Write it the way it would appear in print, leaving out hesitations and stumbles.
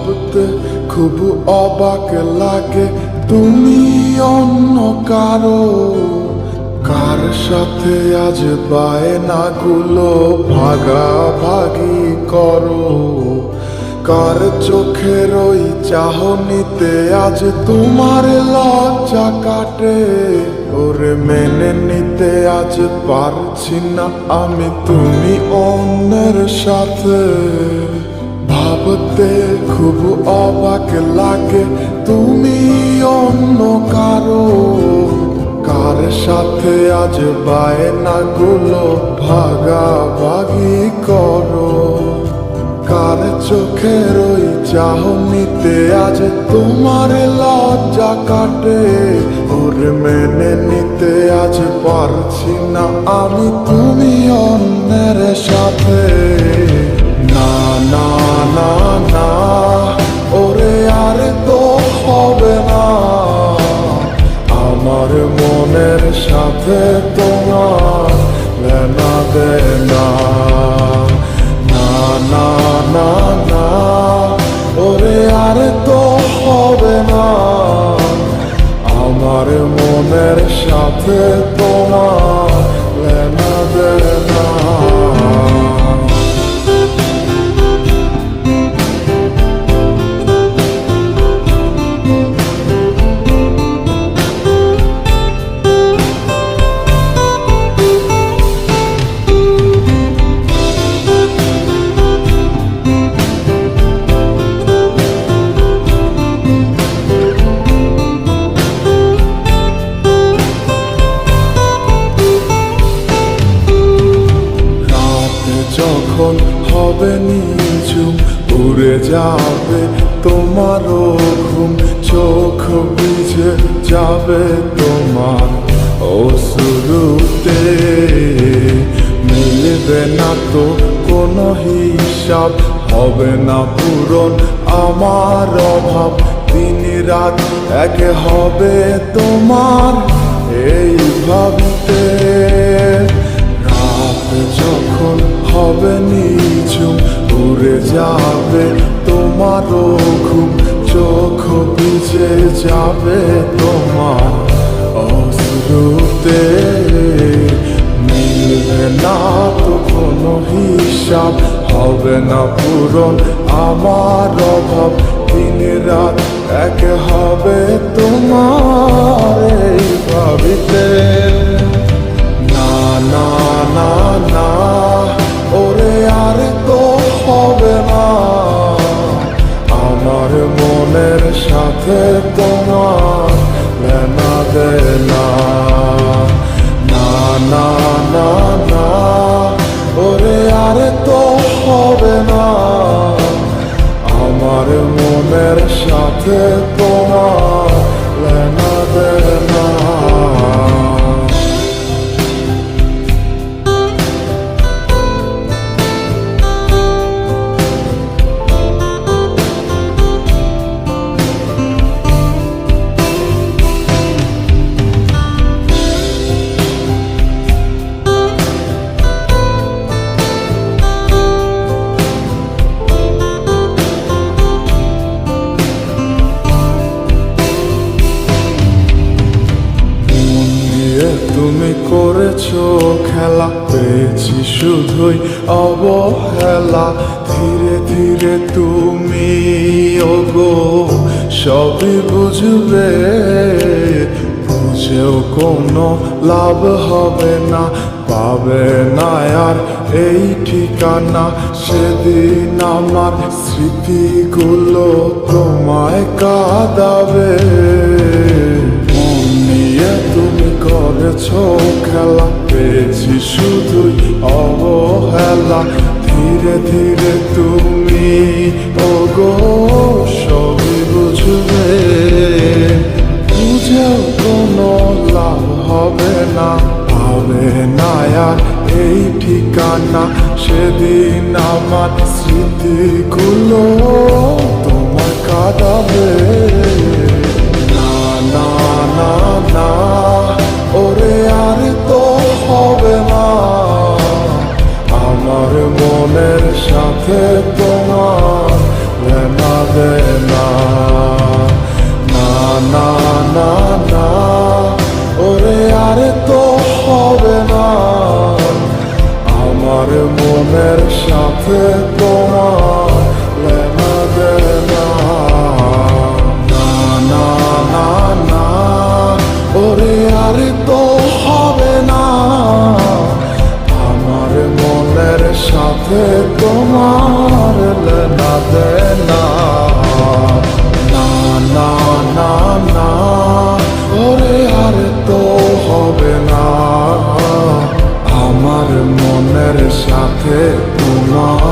ভাবতে খুব অবাক লাগে তুমি অন্য কারো, কার সাথে আজ বায়নাগুলো ভাগাভাগি করো, কার চোখের ওই চাহনিতে আজ তোমার লজ্জা কাটে। ওরে মেনে নিতে আজ পারছি না আমি তুমি অন্যের সাথে, ভাবতে খুব অবাক লাগে তুমি অন্য কারো, কার সাথে আজ বায়নাগুলো ভাগাভাগি করো, কার চোখের ওই চাহনিতে আজ তোমার লজ্জা কাটে। ওরে মেনে নিতে আজ পারছি না আমি তুমি অন্যের সাথে। না না না না ওরে আর তো হবে না, আমার মনের সাথে তোমার লেনা দেনা। না না না না ওরে আর তো হবে না, আমার মনের সাথে তোমার লেনা দেনা। যখন হবে নিঝুম উড়ে যাবে তোমারও ঘুম, চোখ ভিজে যাবে তোমার অশ্রুতে, মিলবে না তো কোনো হিসাব, হবে না পূরণ আমার অভাব, দিন রাত এক হবে তোমার এই ভাবতে। রাত যখন হবে নিঝুম উড়ে যাবে তোমারও ঘুম, চোখ ভিজে যাবে তোমার অশ্রুতে, মিলবে না তো কোনো হিসাব, হবে না পূরণ আমার অভাব, দিন রাত এক হবে তোমার এই ভাবিতে। না না না না ওরে আর তো হবে না, আমার মনের সাথে তোমার লেনা দেনা। না না না না ওরে আর তো হবে না, আমার মনের সাথে তোমার লেনা দেনা। তুমি করেছো খেলা, পেয়েছি শুধুই অবহেলা, ধীরে ধীরে তুমি ওগো সবই বুঝবে, বুঝেও কোনো লাভ হবে না, পাবে না আর এই ঠিকানা। সেদিন আমার স্মৃতিগুলো তোমায় কাঁদাবে, তুমি করেছো খেলা, পেয়েছি শুধুই অবহেলা, ধীরে ধীরে তুমি ওগো সবই বুঝবে, বুঝেও কোনো লাভ হবে না, পাবে না আর এই ঠিকানা। সেদিন আমার স্মৃতিগুলো তোমার কাঁদাবে। না না না না ওরে আর তো হবে না, আমার মনের সাথে তোমার লেনা দেনা। তোমার লেনা দেনা। না না না না, ওরে আর তো হবে না আমার মনের সাথে তোমার লেনা দেনা। না না না না, ওরে আর তো হবে না আমার মনের সাথে তোমার